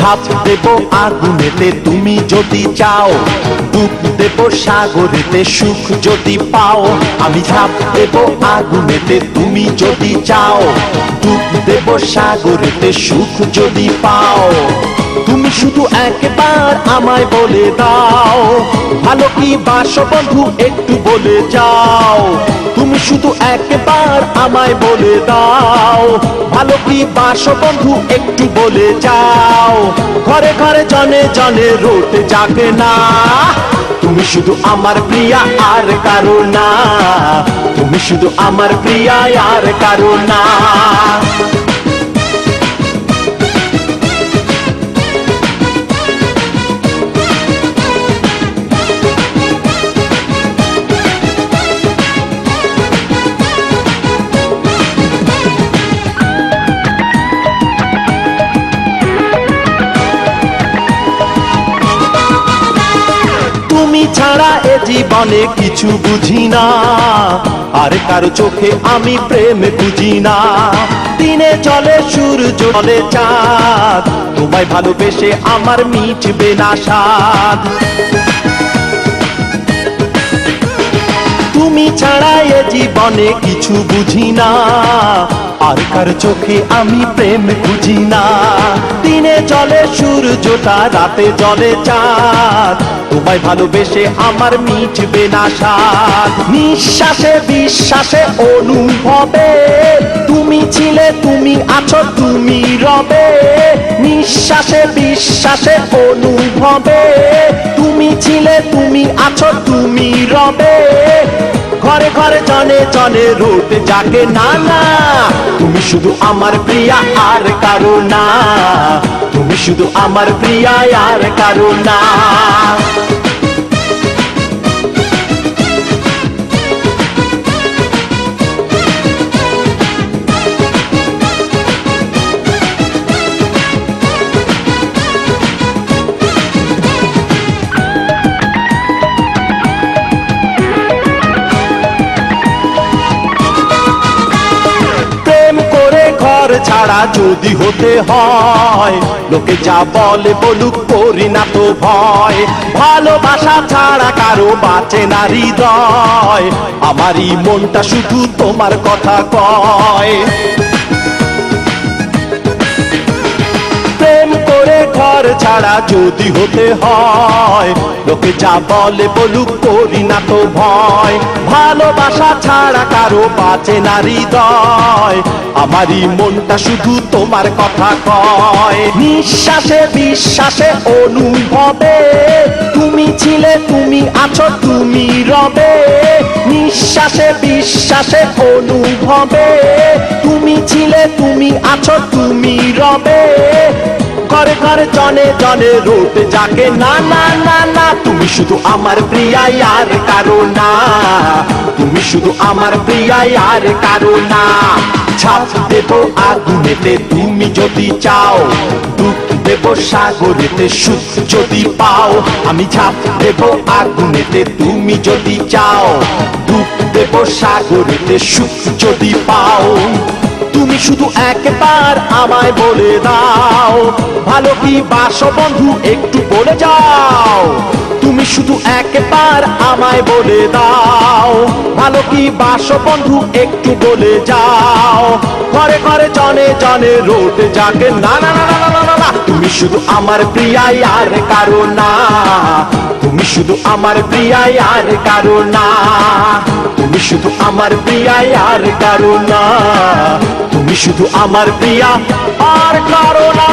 ঝাঁপ দেব আগুনেতে তুমি যদি চাও, ডুব দেব সাগরেতে সুখ যদি পাও। আমি ঝাঁপ দেব আগুনেতে তুমি যদি চাও, ডুব দেব সাগরেতে সুখ যদি পাও। তুমি শুধু একবার আমায় বলে দাও, ভালো কি বাসো বন্ধু একটু বলে যাও। তুমি শুধু একবার আমায় বলে দাও, ভালো কি বাসো বন্ধু একটু বলে যাও। ঘরে ঘরে জনে জনে রোদ জাগে না, তুমি শুধু আমার প্রিয়া আর কারো না। তুমি শুধু আমার প্রিয়া আর কারো না। তুমি ছাড়া এ জীবনে কিছু বুঝি না, আর কারো চোখে আমি প্রেম বুঝি না। দিনে চলে সূর্য চলে চাঁদ, তোমায় ভালোবেসে আমার মিটবে না স্বাদ। তুমি ছাড়া এ জীবনে কিছু বুঝি না, আর কার চোখে আমি প্রেম বুঝি না। দিনে চলে সূর্যটা, রাতে চলে চাঁদ, তোমায় ভালোবেসে আমার মিটবে না স্বাদ। নিঃশ্বাসে বিশ্বাসে অনুভবে তুমি ছিলে, তুমি আছো, তুমি রবে। নিঃশ্বাসে বিশ্বাসে অনুভবে তুমি ছিলে, তুমি আছো, তুমি রবে। ঘরে ঘরে জনে জনে রোদ জাগে না না, তুমি শুধু আমার প্রিয়া আর কারো না। তুমি শুধু আমার প্রিয়া আর কারো না। ছাড়া যদি হতে হয়, লোকে যা বলে বলুক, করি না তো ভয়। ভালোবাসা ছাড়া কারো বাঁচে না হৃদয়, আমারই মনটা শুধু তোমার কথা কয়। প্রেম করে ঘর ছাড়া যদি হতে হয়, লোকে যা বলে বলুক, করি না তো ভয়। ভালোবাসা ছাড়া কারো বাঁচে না হৃদয়, আমারই মনটা শুধু তোমার কথা কয়। নিঃশ্বাসে বিশ্বাসে অনুভবে তুমি ছিলে, তুমি আছো, তুমি রবে। নিঃশ্বাসে বিশ্বাসে অনুভবে তুমি ছিলে, তুমি আছো, তুমি রবে। ঘরে ঘরে জনে জনে রোদ জাগে না না না না, তুমি শুধু আমার প্রিয়া আর কারো না। তুমি শুধু আমার প্রিয়া আর কারো না। ঝাঁপ দেব আগুনেতে তুমি যদি চাও, ডুব দেব সাগরেতে সুখ যদি পাও। আমি ঝাঁপ দেব আগুনেতে তুমি যদি চাও, ডুব দেব সাগরেতে সুখ যদি পাও। তুমি শুধু একবার আমায় বলে দাও, ভালো কি বাসো বন্ধু একটু বলে যাও। তুমি শুধু একবার আমায় বলে দাও, ভালো কি বাসো বন্ধু একটু বলে যাও। ঘরে ঘরে জনে জনে রোদ জাগে না না না না না না না, তুমি শুধু আমার প্রিয়া আর কারো না। তুমি শুধু আমার প্রিয়া আর কারো না। তুমি শুধু আমার প্রিয়া আর কারো না। তুমি শুধু আমার প্রিয়া আর কারো না।